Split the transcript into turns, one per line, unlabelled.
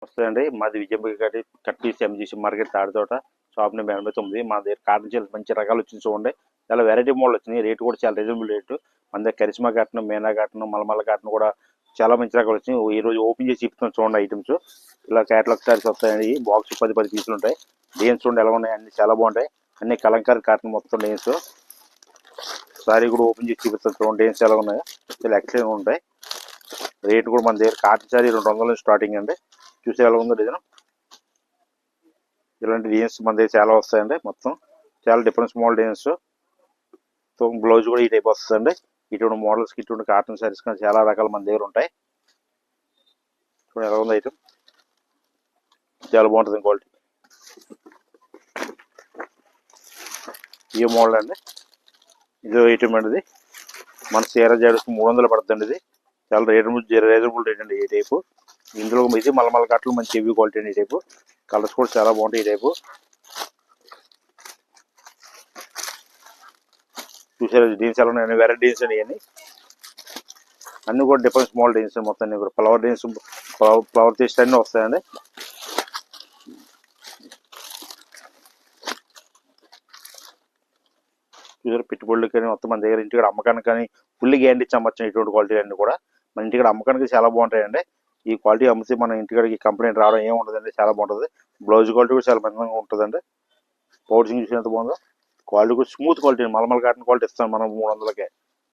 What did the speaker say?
వస్తుందండి. మాది Vizianagaram cut piece MGC market Tadithota shop number 89. మా దగ్గర కాటన్ చీరలు మంచి రకాలు వచ్చింది చూడండి. చాలా వెరైటీ మోడల్ వచ్చినాయి. రేటు కూడా చాలా రీజనబుల్ రేటు. మన దగ్గర కరిష్మా కాటన్, మీనా కాటన్, మలమల్ల కాటన్ కూడా చాలా మంచి రకాలు వచ్చినాయి. ఈ రోజు ఓపెన్ చేసి చెప్తాను చూడండి ఐటమ్స్. ఇలా క్యాటలాగ్ సారీస్ వస్తాయండి. బాక్స్ 10 పీసులు ఉంటాయి. డిజైన్స్ చూడండి ఎలా ఉన్నాయి, అన్ని చాలా బాగుంటాయి. అన్ని కలంకారీ కాటన్ మొత్తం డిజైన్స్. సారీ కూడా ఓపెన్ చేసి చూపిస్తాను చూడండి డిజైన్స్ ఎలా ఉన్నాయో. చాలా ఎక్సలెంట్ ఉంటాయి. రేటు కూడా మన దగ్గర కాటన్ సారీ 200 స్టార్టింగ్ అండి. చూసే ఎలా ఉందో డిజైన్. ఇలాంటి డిజైన్స్ మన దగ్గర చాలా వస్తాయండి. మొత్తం చాలా different small designs. So blouse కూడా ఈ టైప్ వస్తుందండి. ఇటువంటి మోడల్స్ కి ఇటువంటి కాటన్ సారీస్ కానీ చాలా రకాలు మన దగ్గర ఉంటాయి. చూడండి ఎలా ఉంది ఐటమ్. చాలా బాగుంటుంది క్వాలిటీ. ఈ మోడల్ అండి. ఇదో ఐటమ్ అండి. ఇది మన చీర జాడీస్ 300 పడుతుంది. ఇది చాలా రీజనబుల్ రేట్ అండి. ఈ టైపు ఇందులో ఇది మలమల కాటలు మంచి హెవీ క్వాలిటీ అండి. ఈ టైపు కలర్స్ కూడా చాలా బాగుంటాయి. ఈ టైపు చూసారు డిజైన్స్ ఎలా ఉన్నాయి, వెరైటీ డిజైన్స్ అండి. ఇవన్నీ అన్ని కూడా డిఫరెంట్ స్మాల్ డిజైన్స్ మొత్తం అన్ని కూడా ఫ్లవర్ డిజైన్స్, ఫ్లవర్ తీస్ట్ అన్నీ వస్తాయండి. చూసారు పెట్టుబడులు కానీ మొత్తం మన దగ్గర ఇంటికి అమ్మకానికి కానీ ఫుల్ గ్యారంటీ ఇచ్చి అమ్మచ్చు. ఇటువంటి క్వాలిటీ అన్ని కూడా మన ఇంటికి అమ్మకానికి చాలా బాగుంటాయండి. ఈ క్వాలిటీ అమ్మితే మన ఇంటికి కంప్లైంట్ రావడం ఏమి ఉండదండి. చాలా బాగుంటుంది. బ్లౌజ్ క్వాలిటీ కూడా చాలా మంచిగా ఉంటుందండి. పౌచింగ్ చూసి ఎంత బాగుందో. క్వాలిటీ కూడా స్మూత్ క్వాలిటీ, మలమల కాటన్ క్వాలిటీ ఇస్తాం మనం 300కే.